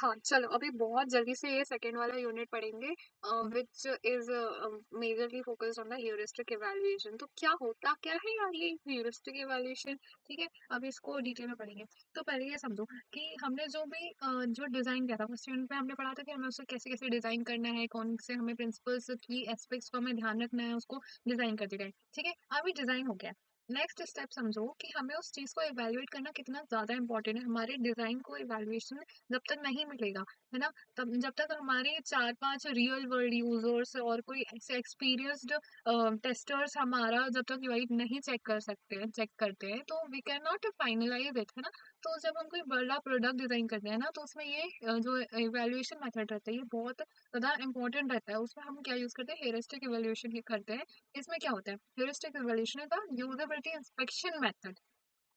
हाँ, चलो अभी बहुत जल्दी से ये सेकंड वाला यूनिट पढ़ेंगे which is majorly focused on the heuristic evaluation. तो क्या होता क्या है यार ये ह्यूरिस्टिक इवैल्यूएशन? ठीक है, अब इसको डिटेल में पढ़ेंगे। तो पहले ये समझो कि हमने जो भी जो डिज़ाइन किया था फर्स्ट यूनिट में हमने पढ़ा था कि हमें उसे कैसे-कैसे डिज़ाइन करना है, कौन से हमें प्रिंसिपल्स की एस्पेक्ट्स को हमें ध्यान रखना है, उसको डिज़ाइन करते गए। ठीक है, अब ये डिज़ाइन हो गया। नेक्स्ट स्टेप समझो कि हमें उस चीज़ को इवैल्यूएट करना कितना ज़्यादा इंपॉर्टेंट है। हमारे डिज़ाइन को इवैल्यूएशन जब तक नहीं मिलेगा, है ना? तब जब तक हमारे 4-5 रियल वर्ल्ड यूज़र्स और कोई ऐसे एक्सपीरियंस्ड टेस्टर्स हमारा जब तक यूआई नहीं चेक करते हैं, तो we can not finalise it, है ना? तो जब हम कोई बड़ा प्रोडक्ट डिज़ाइन करते हैं ना, तो उसमें ये जो इवैल्यूएशन मेथड रहता है, ये बहुत ज़्यादा इम्पोर्टेंट रहता है। उसमें हम क्या यूज़ करते हैं? हेयुरिस्टिक इवैल्यूएशन ही करते हैं। इसमें क्या होता है? Heuristic evaluation is the usability inspection method.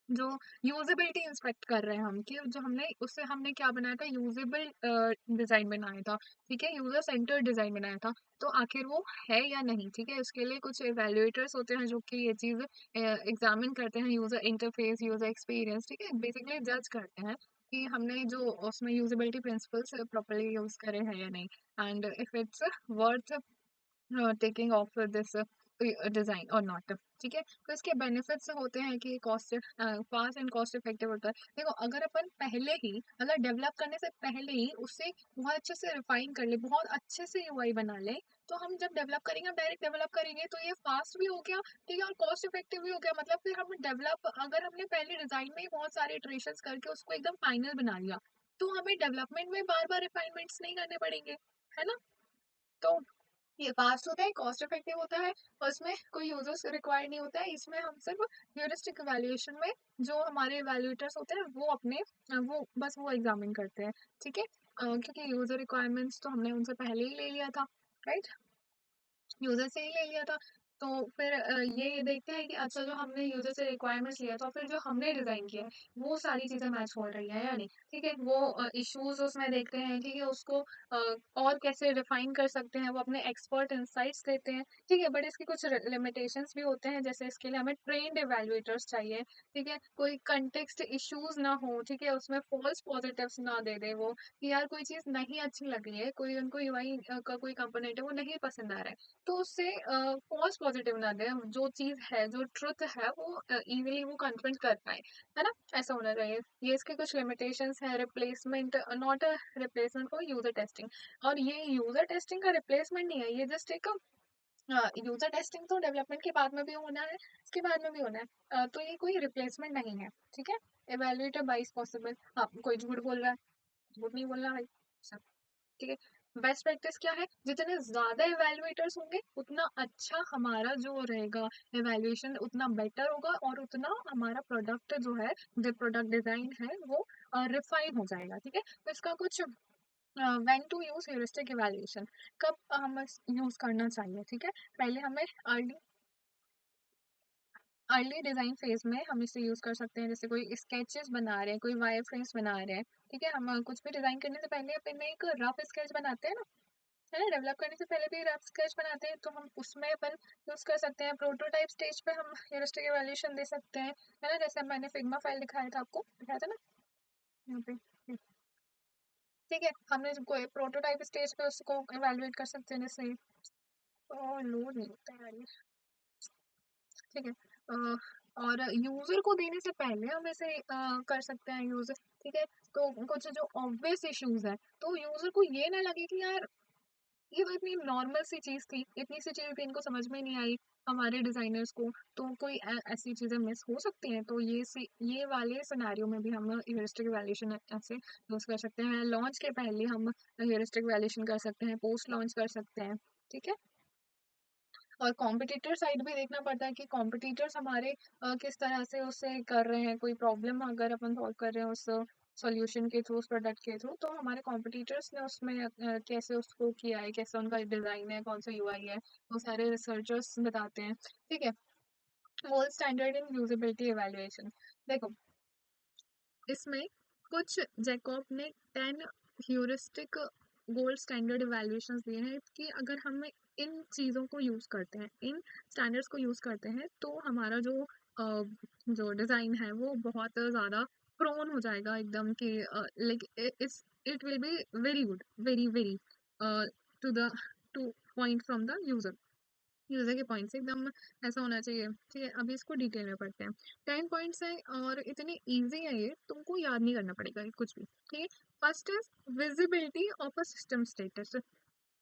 जो यूजेबिलिटी इंस्पेक्ट कर रहे हैं हम कि जो हमने उससे हमने क्या बनाया था, यूजेबल डिजाइन बनाया था। ठीक है, यूजर सेंटर डिजाइन बनाया था। तो आखिर वो है या नहीं, ठीक है, उसके लिए कुछ एवेल्युएटर्स होते हैं जो कि ये चीज एग्जामिन करते हैं, यूजर इंटरफेस, यूजर एक्सपीरियंस, ठीक है, बेसिकली जज करते हैं कि हमने जो उसमें यूजेबिलिटी प्रिंसिपल्स प्रॉपरली यूज करे हैं या नहीं, and if it's worth taking of this design और नॉट। ठीक है, तो इसके बेनिफिट्स होते हैं कि cost fast and cost effective होता है। देखो, अगर अपन पहले ही, अगर डेवलप करने से पहले ही उससे बहुत अच्छे से रिफाइन कर ले, बहुत अच्छे से यूआई बना ले, तो हम जब डेवलप करेंगे, डायरेक्ट डेवलप करेंगे, तो ये फास्ट भी हो गया, ठीक है, और कॉस्ट इफेक्टिव भी हो गया। मतलब फिर हम डेवलप, अगर हमने पहले डिजाइन में ही बहुत सारे इटरेशंस करके उसको एकदम फाइनल बना लिया, तो हमें डेवलपमेंट में बार बार रिफाइनमेंट्स नहीं करने पड़ेंगे, है ना? तो ये फास्ट होता है, कॉस्ट इफेक्टिव होता है, और इसमें कोई यूजर्स रिक्वायर्ड नहीं होता है। इसमें हम सिर्फ ह्यूरिस्टिक इवैल्यूएशन में जो हमारे इवैल्यूएटर्स होते हैं वो अपने वो बस वो एग्जामिन करते हैं। ठीक है, क्योंकि यूजर रिक्वायरमेंट्स तो हमने उनसे पहले ही ले लिया था, राइट, यूजर से ही ले लिया था। तो फिर ये देखते हैं कि अच्छा, जो हमने यूजर से रिक्वायरमेंट्स लिया था, फिर जो हमने डिजाइन किया है वो सारी चीजें मैच हो रही है या नहीं। ठीक है, वो इश्यूज उसमें देखते हैं, ठीक है, उसको और कैसे रिफाइन कर सकते हैं, वो अपने एक्सपर्ट इंसाइट्स देते हैं। ठीक है, बट इसके कुछ लिमिटेशंस भी होते हैं, जैसे इसके लिए हमें ट्रेन्ड इवेल्युएटर्स चाहिए। ठीक है, कोई कंटेक्स्ट इश्यूज ना हो, ठीक है, उसमें फॉल्स पॉजिटिव्स ना दे दे वो, कि यार कोई चीज नहीं अच्छी लग रही है, कोई उनको यूआई का कोई कंपोनेंट है वो नहीं पसंद आ रहा है, तो उससे फॉल्स पॉजिटिव ना दे, जो चीज है, जो ट्रुथ है, वो इजीली वो कन्फ्रंट कर पाए, है ना? ऐसा होना चाहिए। ये इसके कुछ लिमिटेशंस है। Replacement, not a replacement for user testing. और ये यूजर टेस्टिंग का रिप्लेसमेंट नहीं है, ये जस्ट एक यूजर टेस्टिंग तो डेवलपमेंट के बाद में भी होना है, इसके बाद में भी होना है। तो ये कोई रिप्लेसमेंट नहीं है। ठीक है, एवेल्युएटर बाइस पॉसिबल। हाँ, कोई झूठ बोल रहा है, झूठ नहीं बोलना भाई, सब ठीक है। बेस्ट प्रैक्टिस क्या है? जितने ज्यादा इवेल्युएटर्स होंगे उतना अच्छा हमारा जो रहेगा, इवेल्युएशन उतना बेटर होगा, और उतना हमारा प्रोडक्ट जो है, जो प्रोडक्ट डिजाइन है, वो रिफाइन हो जाएगा। ठीक है, तो इसका कुछ when to use heuristic evaluation, कब हम यूज करना चाहिए। ठीक है, पहले हमें अर्ली अर्ली डिजाइन फेज में हम इसे यूज कर सकते हैं, जैसे कोई स्केचेस बना रहे हैं, कोई वायर फ्रेम्स बना रहे हैं। ठीक है, हम कुछ भी डिजाइन करने से पहले अपन एक रफ स्केच बनाते हैं ना, है ना? डेवलप करने से पहले भी रफ स्केच बनाते हैं, तो हम उसमें अपन यूज कर सकते हैं। प्रोटोटाइप स्टेज पे हम ह्यूरिस्टिक इवैल्यूएशन दे सकते हैं, है ना? जैसे मैंने फिग्मा फाइल दिखाया था, आपको दिखाया था ना यहाँ पे। ठीक है, हमने जब कोई प्रोटोटाइप स्टेज पे उसको इवैल्यूएट कर सकते हैं, जैसे लोड नहीं होता है यार ये। ठीक है, और यूजर को देने से पहले हम इसे कर सकते हैं यूज। ठीक है, तो कुछ जो ऑब्वियस इश्यूज है, तो यूजर को ये ना लगे कि यार ये तो इतनी नॉर्मल सी चीज थी, इतनी सी चीज थी, इनको समझ में नहीं आई हमारे डिजाइनर्स को, तो कोई ऐसी चीजें मिस हो सकती हैं। तो ये वाले सिनेरियो में भी हम ह्यूरिस्टिक वैल्यूएशन ऐसे यूज कर सकते हैं। लॉन्च के पहले हम ह्यूरिस्टिक वैल्यूएशन कर सकते हैं, पोस्ट लॉन्च कर सकते हैं। ठीक है, और कॉम्पिटिटर साइड भी देखना पड़ता है कि कॉम्पिटिटर्स हमारे किस तरह से उससे कर रहे हैं। कोई प्रॉब्लम अगर अपन सॉल्व कर रहे हैं उस सॉल्यूशन के थ्रू, उस प्रोडक्ट के थ्रू, तो हमारे कॉम्पिटिटर्स ने उसमें कैसे उसको किया है, कैसे उनका डिजाइन है, कौन सा यूआई है, वो सारे रिसर्चर्स बताते हैं। ठीक है, gold standard in usability evaluation. देखो, इसमें कुछ जैकॉब ने 10 ह्यूरिस्टिक गोल्ड स्टैंडर्ड इवैल्यूएशंस दिए हैं कि अगर हम इन चीज़ों को यूज़ करते हैं, इन स्टैंडर्ड्स को यूज़ करते हैं, तो हमारा जो जो डिज़ाइन है वो बहुत ज़्यादा प्रोन हो जाएगा एकदम कि like it's it will be very good, very very to the to point from the user. User के पॉइंट से एकदम ऐसा होना चाहिए। ठीक है, अभी इसको डिटेल में पढ़ते हैं। 10 पॉइंट्स हैं और इतने इजी है ये, तुमको याद नहीं करना पड़ेगा ये कुछ भी। ठीक है, first is visibility of a system status.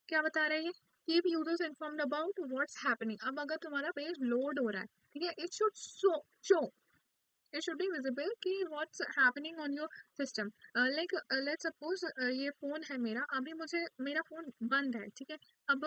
क्या बता रहा है ये? Keep users informed about what's happening. अब अगर तुम्हारा पेज लोड हो रहा है, ठीक है, it should show, it should be visible कि what's happening on your system। like let's suppose ये फोन है मेरा, अभी मुझे मेरा फोन बंद है, ठीक है। अब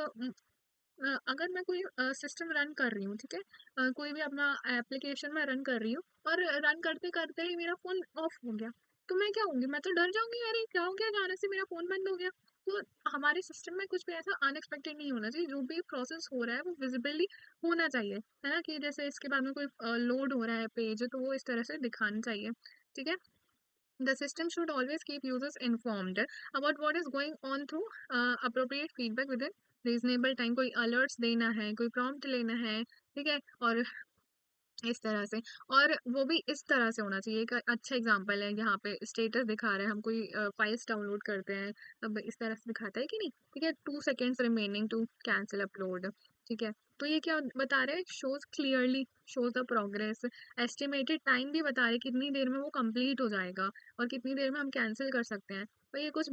अगर मैं कोई सिस्टम रन कर रही हूँ, ठीक है, कोई भी अपना एप्लीकेशन में रन कर रही हूँ और रन करते करते ही मेरा फोन ऑफ हो गया, तो मैं क्या होंगी? मैं तो डर जाऊंगी, अरे क्या हो गया, अचानक से मेरा फोन बंद हो गया। तो हमारे सिस्टम में कुछ भी ऐसा अनएक्सपेक्टेड नहीं होना चाहिए, जो भी प्रोसेस हो रहा है वो विजिबली होना चाहिए, है ना? कि जैसे इसके बाद में कोई लोड हो रहा है पेज, तो वो इस तरह से दिखाना चाहिए। ठीक है, the system should always keep users informed about what is going on through appropriate feedback within reasonable time। कोई alerts देना है, कोई prompt लेना है, ठीक है, और इस तरह से। और वो भी इस तरह से होना चाहिए। एक अच्छा एग्जांपल है, यहाँ पे स्टेटस दिखा रहा है, हम कोई फाइल्स डाउनलोड करते हैं, अब इस तरह से दिखाता है कि नहीं? ठीक है, 2 seconds remaining to cancel upload. ठीक है, तो ये क्या बता रहे हैं? Shows clearly, shows the progress. Estimated time भी बता रहे हैं, कितनी देर में वो कंप्लीट हो जाएगा और कितनी देर में हम कैंसिल कर सकते हैं। तो ये कुछ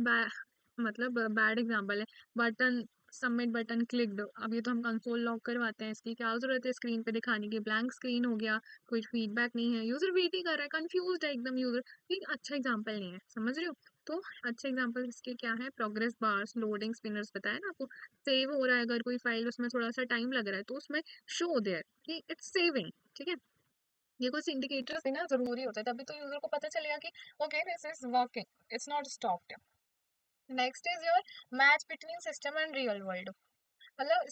मतलब बैड एग्जाम्पल है। बटन, सबमिट बटन क्लिक्ड, अब ये तो हम कंसोल लॉग करवाते हैं, इसकी क्या जरूरत है स्क्रीन पे दिखाने की? ब्लैंक स्क्रीन हो गया, कोई फीडबैक नहीं है, यूजर वेट ही कर रहा है, कंफ्यूज है एकदम यूजर। ये अच्छा एग्जांपल नहीं है, समझ रहे हो? तो अच्छे एग्जांपल इसके क्या है? प्रोग्रेस बार्स, लोडिंग स्पिनर्स, बताया ना आपको। सेव हो रहा है अगर कोई फाइल, उसमें थोड़ा सा टाइम लग रहा है, तो उसमें शो देयर कि इट्स सेविंग। ठीक है, ये कुछ इंडिकेटर्स देना जरूरी होता है, तभी तो यूजर को पता चलेगा कि okay this is working, it's not stopped. Next is your match between system and real world. मतलब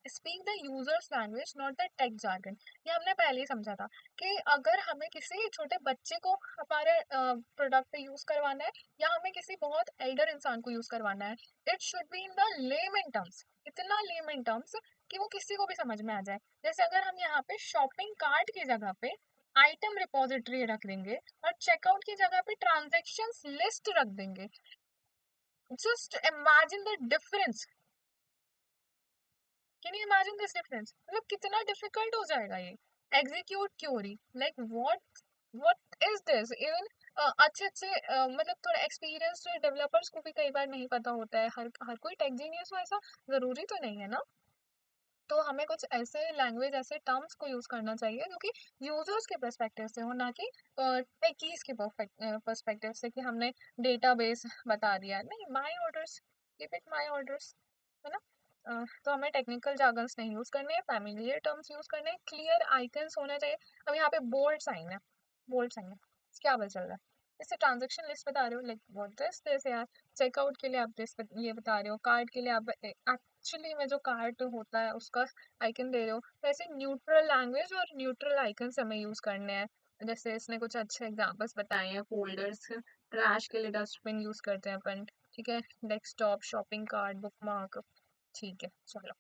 speak the user's language, not the tech jargon. ये हमने पहले ही समझा था कि अगर हमें किसी छोटे बच्चे को हमारे प्रोडक्ट पे यूज करवाना है या हमें किसी बहुत एल्डर इंसान को यूज करवाना है, it should be in the lemon terms, इतना लेमन टर्म्स कि वो किसी को भी समझ में आ जाए। जैसे अगर हम यहाँ पे शॉपिंग कार्ट की जगह पे आइटम रिपोजिटरी रख देंगे और चेकआउट की जगह पे ट्रांजेक्शन्स लिस्ट रख देंगे, just imagine the difference. Can you imagine this difference? मतलब कितना डिफिकल्ट हो जाएगा ये। Execute query, like what is this even. अच्छे अच्छे मतलब थोड़ा एक्सपीरियंस डेवलपर्स को भी कई बार नहीं पता होता है, हर हर कोई टेक जीनियस हो ऐसा जरूरी तो नहीं है ना। तो हमें कुछ ऐसे लैंग्वेज, ऐसे टर्म्स को यूज करना चाहिए जो कि यूजर्स के पर्सपेक्टिव से हो, ना कि टेकीज के पर्सपेक्टिव से कि हमने डेटाबेस बता दिया। नहीं, my orders, keep it my orders, है ना? तो हमें टेक्निकल जार्गन्स नहीं यूज करने हैं, फैमिलियर टर्म्स यूज करने हैं, क्लियर आइकन्स होना चाहिए। अब यहाँ पे बोल्ड साइन है, बोल्ड साइन है, क्या पता चल रहा है? इससे ट्रांजेक्शन लिस्ट बता रहे हो, लाइक व्हाट इज दिस यार? चेकआउट के लिए आप दिस ये बता रहे हो, कार्ड के लिए आप एक्चुअली में जो कार्ड होता है उसका आइकन दे रहे हो। तो ऐसे न्यूट्रल लैंग्वेज और न्यूट्रल आइकन्स हमें यूज करने हैं। जैसे इसने कुछ अच्छे एग्जांपल्स बताए हैं, फोल्डर्स, ट्रैश के लिए डस्टबिन यूज करते हैं अपन, ठीक है, डेस्कटॉप, शॉपिंग कार्ट, बुकमार्क। ठीक है, चलो।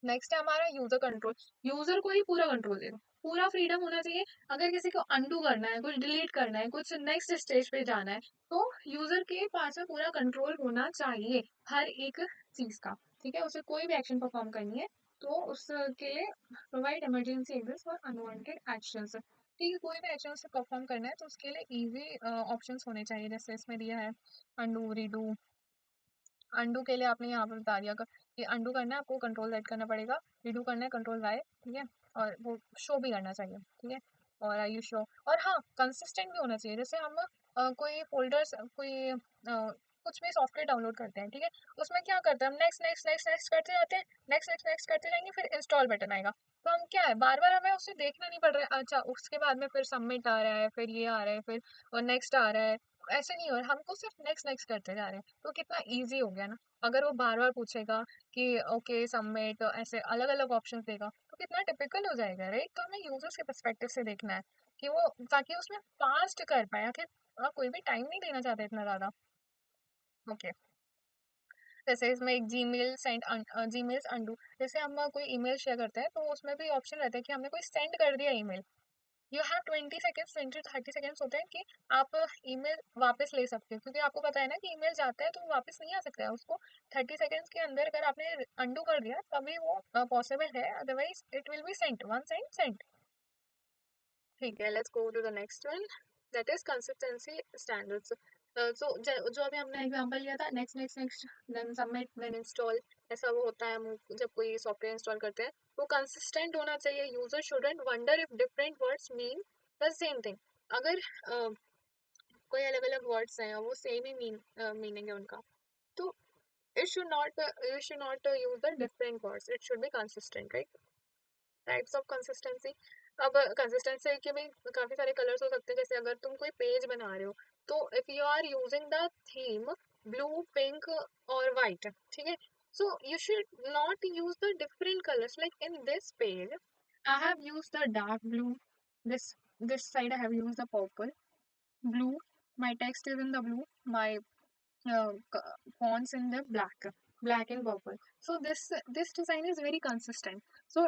नेक्स्ट है हमारा यूजर कंट्रोल। यूजर को ही पूरा कंट्रोल देगा, पूरा फ्रीडम होना चाहिए। अगर किसी को अनडू करना है, कुछ डिलीट करना है, कुछ नेक्स्ट स्टेज पे जाना है, तो यूजर के पास में पूरा कंट्रोल होना चाहिए हर एक चीज का। ठीक है, उसे कोई भी एक्शन परफॉर्म करनी है तो उसके लिए provide emergency exit for unwanted actions. ठीक है, कोई भी एक्शन उसे परफॉर्म करना है तो उसके लिए इजी ऑप्शंस होने चाहिए, जैसे इसमें दिया है अनडू, रीडू। अंडू के लिए आपने यहाँ पर बता दिया कि अंडू करना है आपको कंट्रोल Z करना पड़ेगा, रिडू करना है कंट्रोल Y। ठीक है, और वो शो भी करना चाहिए। ठीक है, और आई यू शो, और हाँ कंसिस्टेंट भी होना चाहिए। जैसे हम कोई फोल्डर्स, कोई कुछ भी सॉफ्टवेयर डाउनलोड करते हैं, ठीक है, उसमें क्या करते हैं हम? नेक्स्ट नेक्स्ट नेक्स्ट नेक्स्ट करते जाते हैं, नेक्स्ट नेक्स्ट नेक्स्ट करते जाएंगे, फिर इंस्टॉल बटन आएगा, तो हम क्या है, बार बार हमें उसे देखना नहीं पड़ रहा है। अच्छा, उसके बाद में फिर सबमिट आ रहा है, फिर ये आ रहा है, फिर और नेक्स्ट आ रहा है, ऐसे नहीं हो रहा, हमको सिर्फ नेक्स्ट नेक्स्ट करते जा रहे हैं। तो कितना इजी हो गया ना। अगर वो बार बार पूछेगा कि ओके सबमिट, ऐसे अलग अलग ऑप्शंस देगा तो कितना टिपिकल हो जाएगा, राइट? तो हमें यूजर्स के पर्सपेक्टिव से देखना है कि वो, ताकि उसमें फास्ट कर पाए। आखिर कोई भी टाइम नहीं देना चाहता इतना ज्यादा। ओके, जैसे इसमें एक जीमेल सेंड, जीमेल्स अंडू। जैसे हम कोई ईमेल शेयर करते हैं तो उसमें भी ऑप्शन रहता है कि हमने कोई सेंड कर दिया email, you have 20 seconds, 20 to 30 seconds होते हैं कि आप ईमेल वापस ले सकते हो, क्योंकि आपको पता है ना कि ईमेल जाता है तो वो वापस नहीं आ सकता है उसको। 30 सेकेंड्स के अंदर अगर आपने अंडू कर दिया तभी वो पॉसिबल है, otherwise it will be sent one time sent. ठीक है, let's go to the next one, that is consistency standards. So जो अभी हमने एग्जांपल लिया था, next next next then submit then install, ऐसा वो होता है हम जब कोई सॉफ्टवेयर इंस्टॉल करते हैं। वो कंसिस्टेंट होना चाहिए, user shouldn't wonder if different words mean the same thing. अगर कोई अलग अलग वर्ड्स हैं और वो सेम ही मीनिंग है उनका, तो it should not you should not use the different words, it should be consistent, right? Types of consistency. अब कंसिस्टेंसी के भी काफी सारे कलर्स हो सकते हैं, जैसे अगर तुम कोई पेज बना रहे हो तो if you are using the theme blue pink और वाइट, ठीक है, so you should not use the different colours, like in this page I have used the dark blue, this this side I have used the purple blue, my text is in the blue, my fonts in the black and purple. So this design is very consistent. So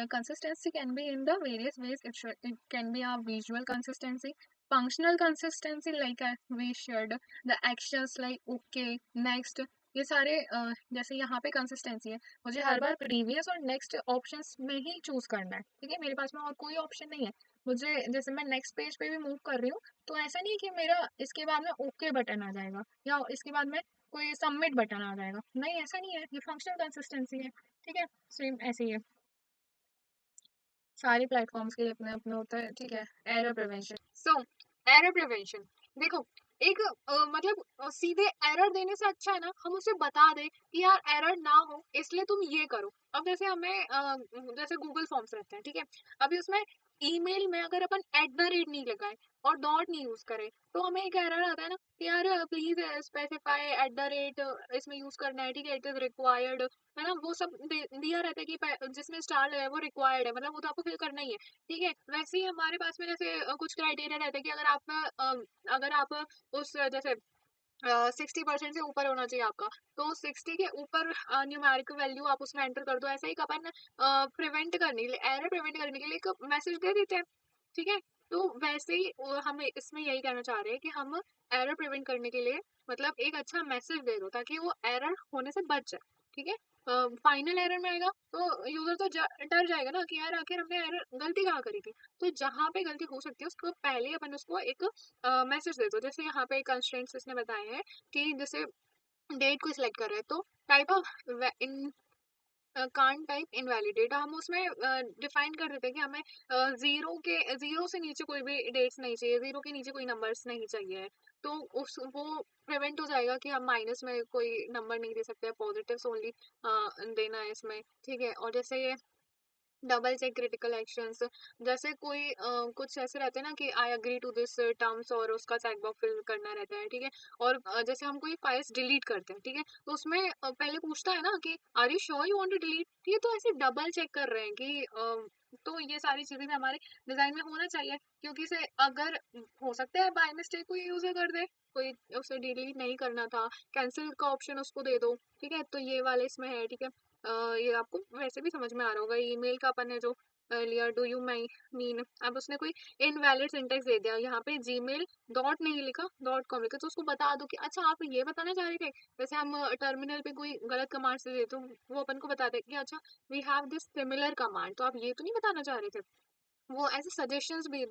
consistency can be in the various ways. It can be a visual consistency, functional consistency, like we shared the actions like okay next, ये सारे जैसे यहाँ पे consistency है, मुझे हर बार previous और next options में ही choose करना है, ठीक है, मेरे पास में और कोई ऑप्शन नहीं है। मुझे जैसे मैं नेक्स्ट पेज पे भी मूव कर रही हूँ तो ऐसा नहीं है कि मेरा इसके बाद में ओके बटन आ जाएगा या इसके बाद में कोई सबमिट बटन आ जाएगा, नहीं ऐसा नहीं है, ये फंक्शनल कंसिस्टेंसी है। ठीक है, सेम ऐसे ही है, सारे प्लेटफॉर्म्स के लिए अपने अपने होता है। ठीक है, error prevention. So error prevention, देखो एक मतलब सीधे एरर देने से अच्छा है ना हम उसे बता दें कि यार एरर ना हो इसलिए तुम ये करो। अब जैसे हमें जैसे गूगल फॉर्म्स रहते हैं, ठीक है, अभी उसमें ईमेल में अगर अपन @ नहीं लगाए और डॉट नहीं यूज करें तो हमें एक एरर आता है ना कि यार प्लीज स्पेसिफाई इसमें यूज करना है, ठीक है, इट इज रिक्वायर्ड, है ना, वो सब दिया रहता है कि जिसमें स्टार है वो रिक्वायर्ड है, मतलब वो तो आपको फिल करना ही है। ठीक है, वैसे ही हमारे पास में जैसे कुछ क्राइटेरिया रहता है कि अगर आप उस जैसे 60% से ऊपर होना चाहिए आपका, तो 60 के ऊपर न्यूमेरिकल वैल्यू आप उसमें एंटर कर दो। ऐसा ही अपन प्रिवेंट करने के लिए, एरर प्रिवेंट करने के लिए एक मैसेज दे देते हैं। ठीक है, तो वैसे ही हम इसमें यही कहना चाह रहे हैं कि हम एरर प्रिवेंट करने के लिए मतलब एक अच्छा मैसेज दे दो ताकि वो एरर होने से बच जाए। ठीक है, फाइनल एरर में आएगा तो यूजर तो डर जाएगा ना कि यार आखिर हमने एरर गलती कहाँ करी थी। तो जहाँ पे गलती हो सकती है उसको पहले अपन उसको एक मैसेज दे दो। जैसे यहाँ पे कंस्ट्रेंट्स इसने बताए हैं कि जैसे डेट को सिलेक्ट कर रहे हैं तो type of in can't type invalidate हम उसमें डिफाइन कर देते हैं कि हमें जीरो से नीचे कोई भी डेट्स नहीं चाहिए, जीरो के नीचे कोई नंबर्स नहीं चाहिए। तो उस वो प्रिवेंट हो जाएगा कि हम माइनस में कोई नंबर नहीं दे सकते, पॉजिटिव्स ओनली देना है इसमें। ठीक है, और जैसे ये डबल चेक क्रिटिकल एक्शंस, जैसे कोई कुछ ऐसे रहते हैं ना कि I agree to this terms और उसका चेक बॉक्स फिल करना रहता है। ठीक है, और जैसे हम कोई फाइल्स डिलीट करते हैं, ठीक है, तो उसमें पहले पूछता है ना कि are you sure you want to delete, ठीक है, तो ऐसे डबल चेक कर रहे हैं कि तो ये सारी चीजें भी हमारे डिजाइन में होना चाहिए, क्योंकि से अगर हो सकता है बाय मिस्टेक कोई यूजर कर दे, कोई उसे डिलीट नहीं करना था, कैंसिल का ऑप्शन उसको दे दो। ठीक है, तो ये वाले इसमें है। ठीक है, ये आपको वैसे भी समझ में आ रहा होगा, ईमेल का अपन ने जो लिया डू यू माई मीन, अब उसने कोई इनवैलिड सिंटेक्स दे दिया, यहाँ पे जीमेल डॉट नहीं लिखा डॉट कॉम लिखा, तो उसको बता दो कि अच्छा आप ये बताना चाह रहे थे। जैसे हम टर्मिनल पे कोई गलत कमांड से दे तो वो अपन को बताते हैं कि अच्छा we have this similar command, तो आप ये तो नहीं बताना चाह रहे थे। वो ऐसे सजेशंस भी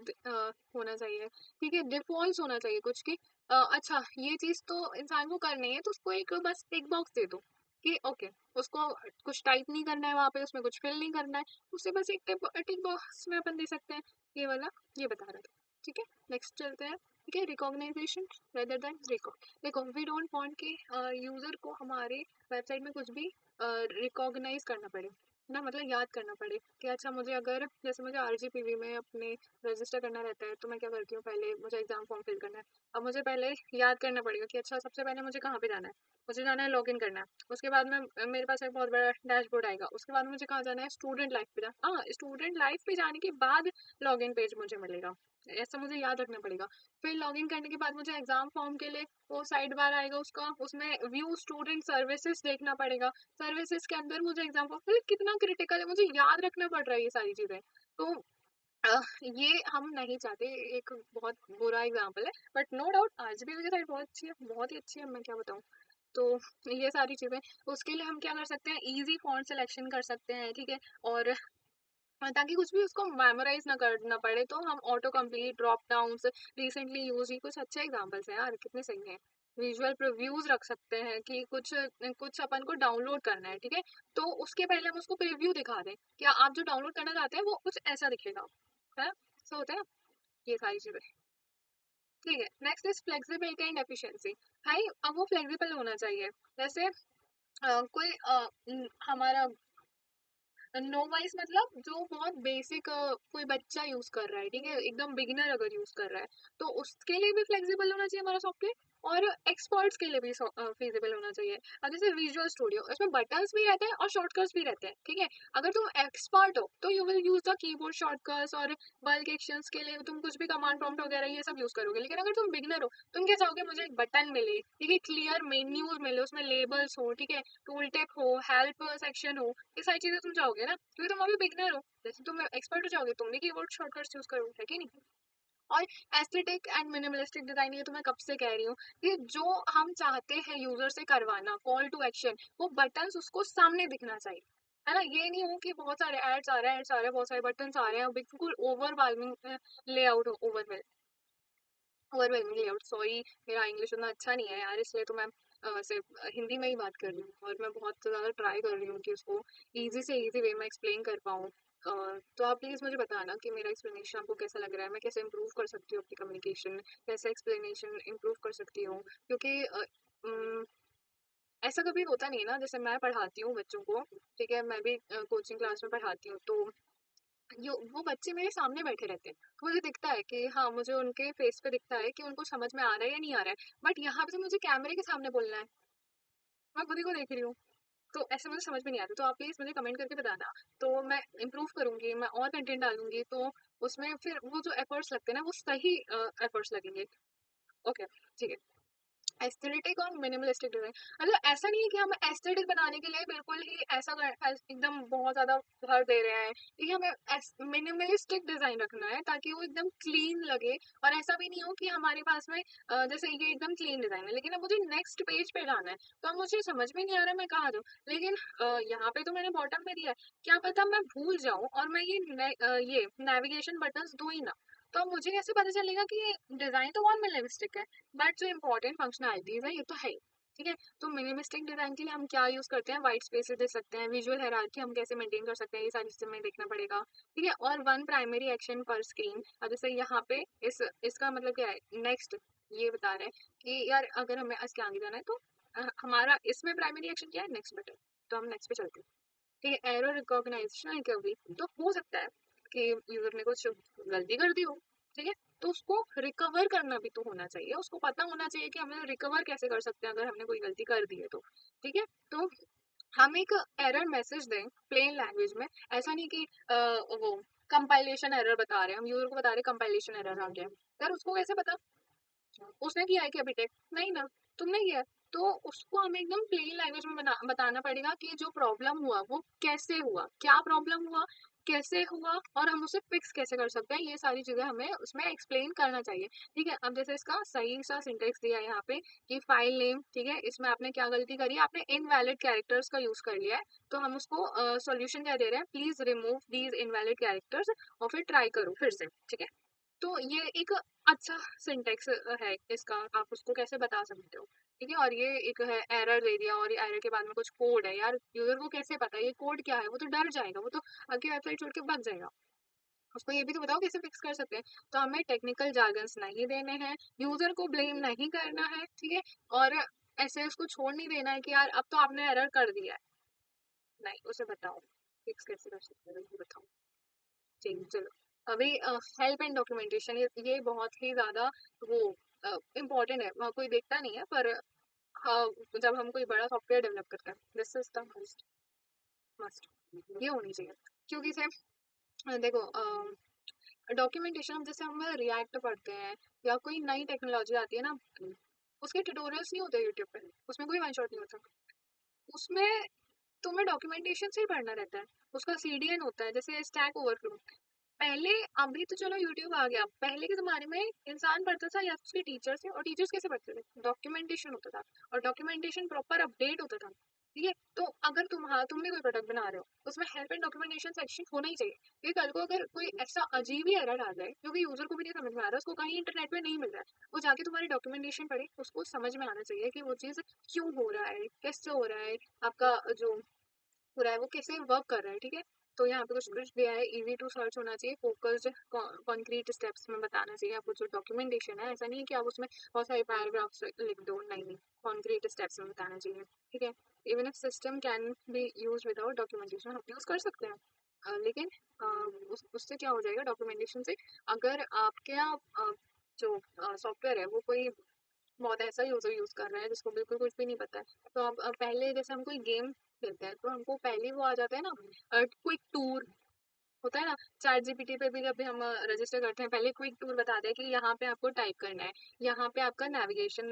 होना चाहिए। ठीक है, डिफॉल्ट होना चाहिए कुछ की अच्छा ये चीज तो इंसान को करनी है तो उसको एक बस टिक बॉक्स दे दो कि ओके, उसको कुछ टाइप नहीं करना है वहां पे, उसमें कुछ फिल नहीं करना है, उसे बस एक टिक बॉक्स में अपन दे सकते हैं। ये वाला ये बता रहा था। ठीक है, नेक्स्ट चलते हैं। ठीक है, रिकॉग्नाइजेशन रेदर देन रिकॉर्ड। देखो वी डोंट वांट कि यूजर को हमारे वेबसाइट में कुछ भी रिकॉग्नाइज करना पड़े ना, मतलब याद करना पड़े कि अच्छा मुझे अगर जैसे मुझे आरजीपीवी में अपने रजिस्टर करना रहता है तो मैं क्या करती हूँ, पहले मुझे एग्जाम फॉर्म फिल करना है, अब मुझे पहले याद करना पड़ेगा कि अच्छा सबसे पहले मुझे कहाँ पे जाना है, मुझे जाना है लॉगिन करना है, उसके बाद में मेरे पास एक बहुत बड़ा डैशबोर्ड आएगा, उसके बाद में मुझे कहाँ जाना है, स्टूडेंट लाइफ पे जाना, हाँ स्टूडेंट लाइफ पे जाने के बाद लॉगिन पेज मुझे मिलेगा, ऐसा मुझे याद रखना पड़ेगा। फिर लॉगिन करने के बाद मुझे एग्जाम फॉर्म के लिए वो साइड बार आएगा उसका, उसमें व्यू स्टूडेंट सर्विसेज देखना पड़ेगा, सर्विसेज के अंदर मुझे एग्जाम फॉर्म, कितना क्रिटिकल है, मुझे याद रखना पड़ रहा है ये सारी चीजें। तो ये हम नहीं चाहते, एक बहुत बुरा एग्जाम्पल है, बट नो डाउट आरजीबी की साइड बहुत अच्छी है, बहुत ही अच्छी है, मैं क्या बताऊँ। तो ये सारी चीज़ें, उसके लिए हम क्या कर सकते हैं, ईज़ी फ़ॉन्ट सिलेक्शन कर सकते हैं, ठीक है? और ताकि कुछ भी उसको मेमोराइज़ ना करना पड़े, तो हम auto complete, drop downs, recently use, ये कुछ अच्छे एग्जांपल्स हैं यार, कितने सही हैं। विजुअल प्रीव्यूज़ रख सकते हैं कि कुछ कुछ अपन को डाउनलोड करना है, ठीक है? तो उसके पहले हम उसको प्रीव्यू दिखा दें, कि आप जो डाउनलोड करना चाहते हैं, वो कुछ ऐसा दिखेगा, है ना? ऐसा होता है ना? ये सारी चीज़ें, ठीक है? Next is flexibility and efficiency. भाई, अब वो फ्लेक्सिबल होना चाहिए। जैसे कोई हमारा नो वाइस मतलब जो बहुत बेसिक कोई बच्चा यूज कर रहा है, ठीक है, एकदम बिगिनर अगर यूज कर रहा है, तो उसके लिए भी फ्लेक्सिबल होना चाहिए हमारा सॉफ्टवेयर, और एक्सपर्ट्स के लिए भी feasible होना चाहिए। अब जैसे विजुअल स्टूडियो, इसमें बटन्स भी रहते हैं और शॉर्टकट्स भी रहते हैं, ठीक है। अगर तुम एक्सपर्ट हो तो you will use the keyboard shortcuts, और बल्क एक्शंस के लिए तुम कुछ भी कमांड प्रॉम्प्ट वगैरह ये सब यूज करोगे। लेकिन अगर तुम बिगिनर हो, तुम क्या चाहोगे, मुझे एक बटन मिले, ठीक है, क्लियर मेन्यूज मिले, उसमें लेबल्स हो, ठीक है, टूल टिप हो, हेल्प सेक्शन हो, ये सारी चीजें तुम चाहोगे ना, क्योंकि तुम अभी बिगनर हो। जैसे तुम एक्सपर्ट हो जाओगे, तुम भी कीबोर्ड शॉर्टकट्स यूज करोगे, है कि नहीं? और एस्थेटिक एंड मिनिमलिस्टिक डिजाइन, ये तो मैं कब से कह रही हूँ कि जो हम चाहते हैं यूजर से करवाना, कॉल टू एक्शन, वो बटन्स उसको सामने दिखना चाहिए, है ना? ये नहीं हो कि बहुत सारे एड्स आ रहे हैं, एड्स आ रहे हैं, बहुत सारे बटन्स आ रहे हैं, बिल्कुल overwhelming layout, overwhelming layout, sorry, मेरा इंग्लिश उतना अच्छा नहीं है यार, इसलिए तो मैं सिर्फ हिंदी में ही बात कर रही हूँ, और मैं बहुत ज़्यादा ट्राई कर रही हूँ कि उसको ईजी से ईजी वे में एक्सप्लेन कर पाऊँ। तो आप प्लीज़ मुझे बताना कि मेरा एक्सप्लेनेशन आपको कैसा लग रहा है, मैं कैसे इम्प्रूव कर सकती हूँ अपनी कम्युनिकेशन, कैसे एक्सप्लेनेशन इम्प्रूव कर सकती हूँ, क्योंकि उम, ऐसा कभी होता नहीं है ना, जैसे मैं पढ़ाती हूँ बच्चों को, ठीक है, मैं भी कोचिंग क्लास में पढ़ाती हूँ, तो यो वो बच्चे मेरे सामने बैठे रहते हैं, तो मुझे दिखता है कि हाँ, मुझे उनके फेस पे दिखता है कि उनको समझ में आ रहा है या नहीं आ रहा है, बट यहाँ पे तो मुझे कैमरे के सामने बोलना है, मैं खुद ही को देख रही हूँ, तो ऐसे मुझे समझ में नहीं आता। तो आप प्लीज मुझे कमेंट करके बताना, तो मैं इम्प्रूव करूंगी, मैं और कंटेंट डालूंगी, तो उसमें फिर वो जो एफर्ट्स लगते हैं ना, वो सही एफर्ट्स लगेंगे। ओके, ठीक है। एस्थेटिक और मिनिमलिस्टिक डिजाइन, मतलब ऐसा नहीं है कि हम एस्थेटिक बनाने के लिए बिल्कुल ही एकदम बहुत ज्यादा भर दे रहे हैं, ठीक है, हमें मिनिमलिस्टिक डिजाइन रखना है ताकि वो एकदम क्लीन लगे। और ऐसा भी नहीं हो कि हमारे पास में जैसे ये एकदम क्लीन डिजाइन है, लेकिन अब मुझे नेक्स्ट पेज पे जाना है, तो अब मुझे समझ में नहीं आ रहा मैं कहाँ जाऊँ, लेकिन यहाँ पे तो मैंने बॉटम में दिया है, क्या पता मैं भूल जाऊँ और मैं ये नेविगेशन बटन दूं ही ना, तो अब मुझे कैसे पता चलेगा कि ये डिजाइन तो बहुत मिनिमलिस्टिक है, बट जो इंपॉर्टेंट फंक्शनैलिटीज है ये तो है ही, ठीक है। तो मिनिमलिस्टिक डिजाइन के लिए हम क्या यूज करते हैं, वाइट स्पेसेस दे सकते हैं, विजुअल हायरार्की हम कैसे मेंटेन कर सकते हैं, ये सारी चीजें हमें देखना पड़ेगा, ठीक है। और वन प्राइमरी एक्शन पर स्क्रीन, अब जैसे यहाँ पे इसका मतलब क्या है, नेक्स्ट, ये बता रहे हैं कि यार अगर हमें इसके आगे जाना है, तो हमारा इसमें प्राइमरी एक्शन क्या है, नेक्स्ट बटन, तो हम नेक्स्ट पे चलते हैं, ठीक है। एरर रिकॉग्नाइजेशन है कभी, तो हो सकता है कि यूजर ने कुछ गलती कर दी हो, ठीक है, तो उसको रिकवर करना भी तो होना चाहिए, उसको पता होना चाहिए कि हमें रिकवर कैसे कर सकते हैं अगर हमने कोई गलती कर दी है तो, ठीक है। तो हम एक एरर मैसेज दें प्लेन लैंग्वेज में, ऐसा नहीं कि वो कंपाइलेशन एरर बता रहे हैं, हम यूजर को बता रहे हैं कंपाइलेशन एरर आ गया, यार उसको कैसे पता, उसने किया है क्या अभी टेक, नहीं ना, तुमने किया है। तो उसको हमें एकदम प्लेन लैंग्वेज में बताना पड़ेगा कि जो प्रॉब्लम हुआ वो कैसे हुआ, क्या प्रॉब्लम हुआ, कैसे हुआ, और हम उसे फिक्स कैसे कर सकते हैं, ये सारी चीजें हमें उसमें एक्सप्लेन करना चाहिए, ठीक है। अब जैसे इसका सही सा सिंटेक्स दिया है यहाँ पे कि फाइल नेम, ठीक है, इसमें आपने क्या गलती करी है, आपने इनवैलिड कैरेक्टर्स का यूज कर लिया है, तो हम उसको सॉल्यूशन क्या दे रहे हैं, please remove these invalid characters, और फिर ट्राई करो फिर से, ठीक है। तो ये एक अच्छा सिंटेक्स है इसका, आप उसको कैसे बता सकते हो, ठीक है। और ये एक है एरर दे दिया, और ये एरर के बाद में कुछ कोड है, यार यूजर को कैसे पता ये कोड क्या है, वो तो डर जाएगा, वो तो आगे वेबसाइट छोड़ के भाग जाएगा, उसको ये भी तो बताओ कैसे फिक्स कर सकते हैं। तो हमें टेक्निकल जार्गन्स नहीं देने हैं, यूजर को ब्लेम नहीं करना है, ठीक है। और ऐसे उसको छोड़ नहीं देना है कि यार अब तो आपने एरर कर दिया है, नहीं, उसे बताओ फिक्स कैसे कर सकते हैं, ये बताओ। ठीक, चलो। अभी हेल्प एंड डॉक्यूमेंटेशन, ये बहुत ही ज़्यादा वो इम्पोर्टेंट है, वहाँ कोई देखता नहीं है, पर हाँ, जब हम कोई बड़ा सॉफ्टवेयर डेवलप करते हैं, this is the must, must, ये होनी चाहिए। क्योंकि से देखो, डॉक्यूमेंटेशन, हम जैसे हम रिएक्ट पढ़ते हैं या कोई नई टेक्नोलॉजी आती है ना, उसके ट्यूटोरियल्स नहीं होते यूट्यूब पे, उसमें कोई वन शॉट नहीं होता, उसमें तुम्हें डॉक्यूमेंटेशन से ही पढ़ना रहता है, उसका सीडीएन होता है, जैसे स्टैक ओवरफ्लो, पहले अभी तो चलो यूट्यूब आ गया, पहले के ज़माने में इंसान पढ़ता था या तो उसके टीचर से, और टीचर्स कैसे पढ़ते थे? डॉक्यूमेंटेशन होता था, और डॉक्यूमेंटेशन प्रॉपर अपडेट होता था, ठीक है? तो अगर तुम भी कोई प्रोडक्ट बना रहे हो, तो उसमें हेल्प एंड डॉक्यूमेंटेशन सेक्शन होना ही चाहिए। क्योंकि कल को अगर कोई ऐसा अजीब ही एरर आ जाए, जो कि यूज़र को भी नहीं समझ में आ रहा है, उसको कहीं इंटरनेट पे नहीं मिल रहा है, वो जाके तुम्हारी डॉक्यूमेंटेशन पढ़े, उसको समझ में आना चाहिए कि वो चीज़ क्यों हो रहा है, कैसे हो रहा है, आपका जो हो रहा है वो कैसे वर्क कर रहा है, ठीक है? तो यहाँ पे कुछ कुछ दिया है, इजी टू सर्च होना चाहिए, फोकस्ड कॉन्क्रीट स्टेप्स में बताना चाहिए आपको। जो डॉक्यूमेंटेशन है, ऐसा नहीं है कि आप उसमें बहुत सारे पैराग्राफ्स लिख दो, नहीं नहीं, कॉन्क्रीट स्टेप्स में बताना चाहिए, ठीक है? Even if system can be use without documentation, हम यूज कर सकते हैं, लेकिन उससे क्या हो जाएगा डॉक्यूमेंटेशन से, अगर आपके जो सॉफ्टवेयर है वो कोई बहुत ऐसा यूजर यूज कर रहा है जिसको बिल्कुल कुछ भी नहीं पता है, तो अब पहले जैसे हम कोई गेम खेलते हैं, तो हमको पहले वो आ जाता है ना, क्विक टूर होता है ना, चैट जीपीटी पे भी जब भी हम रजिस्टर करते हैं, पहले क्विक टूर बताते हैं कि यहाँ पे आपको टाइप करना है, यहाँ पे आपका नेविगेशन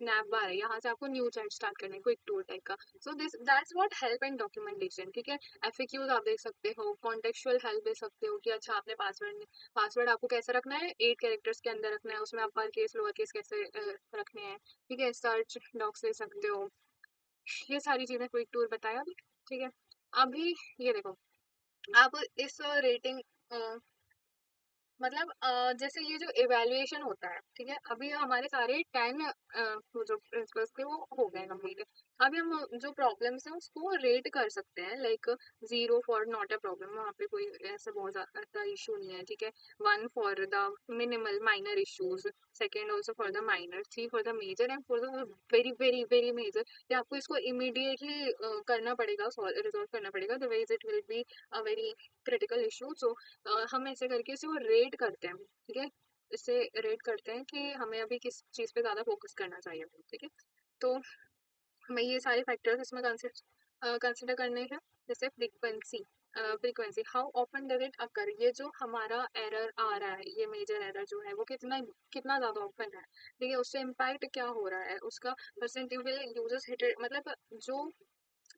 नैव बार है, यहाँ से आपको न्यू चैट स्टार्ट करना है, क्विक टूर टाइप का। So this that's what help and documentation, ठीक है? एफएक्यूज आप देख सकते हो, कॉन्टेक्चुअल हेल्प दे सकते हो कि अच्छा आपने पासवर्ड पासवर्ड आपको कैसे रखना है, 8 कैरेक्टर्स के अंदर रखना है, उसमें आप अपर केस लोअर केस कैसे रखने हैं, ठीक है? सर्च डॉक्स दे सकते हो, ये सारी चीजें क्विक टूर बताया अभी, ठीक है? अभी ये देखो, आप इस रेटिंग मतलब जैसे ये जो इवैल्यूएशन होता है, ठीक है? अभी हमारे सारे 10 वो जो प्रिंसिपल्स थे वो हो गए कंप्लीट। अभी हम जो प्रॉब्लम्स हैं उसको रेट कर सकते हैं, like 0 for not a problem, वहाँ पे कोई ऐसा बहुत ज़्यादा इशू नहीं है, ठीक है? 1 for the minimal minor issues, second also for the minor, 3 for the major, and for the very very very major, कि आपको इसको इमीडिएटली करना पड़ेगा, रिजॉल्व करना पड़ेगा, otherwise it will be a very critical issue. So हम ऐसे करके इसे वो रेट करते हैं, ठीक है? इसे रेट करते हैं कि हमें अभी किस चीज़ पे ज़्यादा फोकस करना चाहिए, ठीक है? तो हमें ये सारे फैक्टर्स इसमें कंसिडर करने हैं, जैसे frequency, how often does it occur, ये जो हमारा एरर आ रहा है, ये मेजर एरर जो है वो कितना कितना ज़्यादा ऑफन है, ठीक है? उससे इम्पैक्ट क्या हो रहा है, उसका परसेंटेज यूजर्स हिट, मतलब जो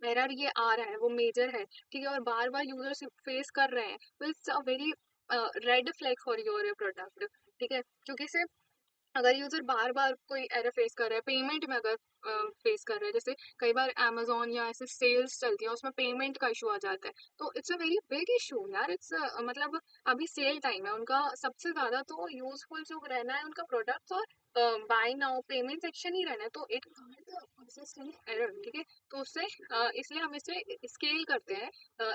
एरर ये आ रहा है वो मेजर है, ठीक है? और बार बार यूजर्स फेस कर रहे हैं, तो it's a very red flag for your product, ठीक है? क्योंकि से अगर यूजर बार बार कोई एरर फेस कर रहा है, पेमेंट में अगर फेस कर रहा है, जैसे कई बार अमेजोन या ऐसे सेल्स चलती है उसमें पेमेंट का इशू आ जाता है, तो it's a very big issue यार। इट्स मतलब अभी सेल टाइम है उनका, सबसे ज्यादा तो यूजफुल जो रहना है उनका प्रोडक्ट्स और बाय नाउ पेमेंट सेक्शन ही रहना है, तो इट एरर, ठीक है? तो उससे इसलिए हम इसे स्केल करते हैं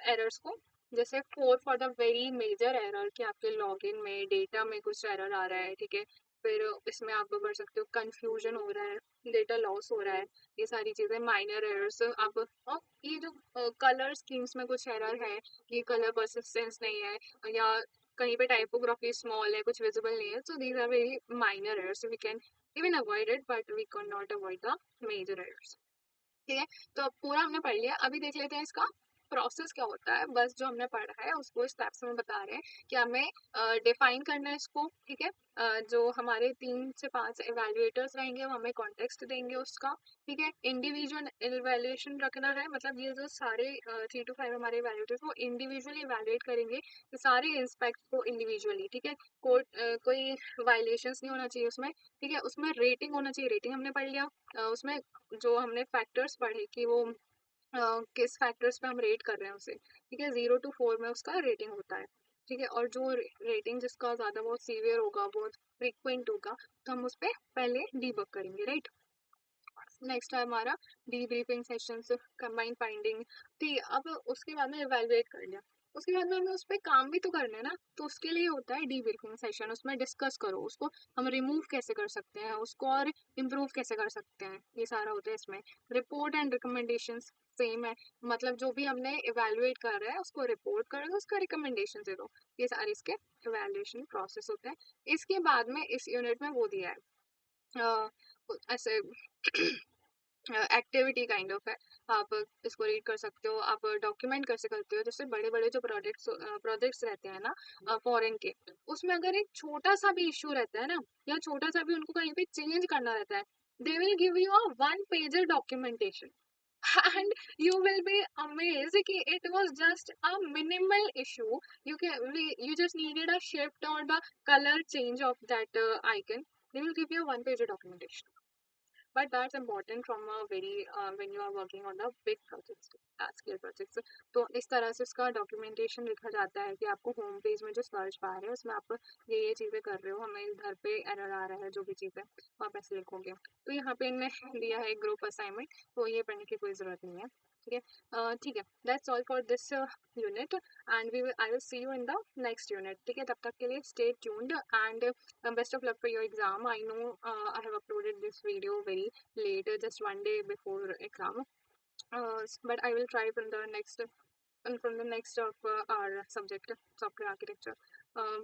एरर्स को, जैसे 4 for the very major error, कि आपके लॉगिन में डेटा में कुछ एरर आ रहा है, ठीक है? फिर इसमें आप कर सकते हो कंफ्यूजन हो रहा है, डेटा लॉस हो रहा है, ये सारी चीजें माइनर एरर्स। आप और ये जो कलर स्कीम्स में कुछ एरर है, कि कलर परसिस्टेंस नहीं है, या कहीं पे टाइपोग्राफी स्मॉल है, कुछ विजिबल नहीं है, so these are very minor errors, we can even avoid it, but we can not avoid the major errors, ठीक है? तो अब पूरा हमने पढ़ लिया, अभी देख लेते हैं इसका प्रोसेस क्या होता है। बस जो हमने पढ़ा है उसको स्टेप्स में बता रहे हैं कि हमें डिफाइन करना है इसको, ठीक है? जो हमारे 3 से 5 इवेल्युएटर्स रहेंगे वो हमें कॉन्टेक्स्ट देंगे उसका, ठीक है? इंडिविजुअल इवेल्युएशन रखना है, मतलब ये जो सारे 3 to 5 हमारे इवेल्युएटर्स वो इंडिविजुअली इवेल्युएट करेंगे, तो सारे इंस्पेक्ट को इंडिविजुअली, ठीक है? कोई वायलेशंस नहीं होना चाहिए उसमें, ठीक है? उसमें रेटिंग होना चाहिए, रेटिंग हमने पढ़ लिया। उसमें जो हमने फैक्टर्स पढ़े कि वो किस फैक्टर्स पे हम रेट कर रहे हैं उसे, ठीक है? 0 to 4 में उसका रेटिंग होता है, ठीक है? और जो रेटिंग जिसका ज़्यादा बहुत सीवियर होगा, बहुत फ्रीक्वेंट होगा, तो हम उस पर पहले डीबग करेंगे, राइट? नेक्स्ट है हमारा डीब्रीफिंग सेशंस, कंबाइन फाइंडिंग, ठीक है? अब उसके बाद में इवेलुएट कर लिया, उसके बाद में हमें उस पर काम भी तो करना है ना, तो उसके लिए होता है डीब्रीफिंग सेशन, उसमें डिस्कस करो उसको, हम रिमूव कैसे कर सकते हैं उसको, और इम्प्रूव कैसे कर सकते हैं, ये सारा होता है इसमें। रिपोर्ट एंड रिकमेंडेशन सेम है, मतलब जो भी हमने इवेलुएट कर रहा है उसको रिपोर्ट कर दो, उसका रिकमेंडेशन दे दो, ये सारे इसके इवेल्युएशन प्रोसेस होते हैं। इसके बाद में इस यूनिट में वो दिया है ऐसे एक्टिविटी काइंड ऑफ है, आप इसको रीड कर सकते हो, आप डॉक्यूमेंट कर सकते हो, जैसे बड़े बड़े जो प्रोजेक्ट्स रहते हैं ना फॉरेन के, उसमें अगर एक छोटा सा भी इश्यू रहता है ना, या छोटा सा भी उनको कहीं पे चेंज करना रहता है, they will give you a 1 pager documentation, and you will be amazed कि it was just a minimal issue. You just needed a shift or the color change of that icon. They will give you a one-page documentation. But that's important from a very when you are working on the big projects, scale projects. तो इस तरह से उसका documentation लिखा जाता है कि आपको होम पेज में जो सर्च बार है उसमें आप ये चीज़ें कर रहे हो, हमें इधर पे एरर आ रहा है, जो भी चीज़ है वो आप ऐसे लिखोगे। तो यहाँ पे इनने दिया है ग्रुप असाइनमेंट, तो ये पढ़ने की कोई ज़रूरत नहीं है। ठीक है, ठीक है, that's all for this unit, and I will see you in the next unit. ठीक है, तब तक के लिए stay tuned and best of luck for your exam. I know I have uploaded this video very late, just one day before exam. But I will try from the next of our subject, software architecture.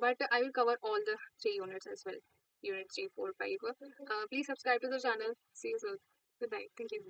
But I will cover all the 3 units as well. Unit 3, 4, 5. Please subscribe to the channel. See you soon. Good night. Thank you.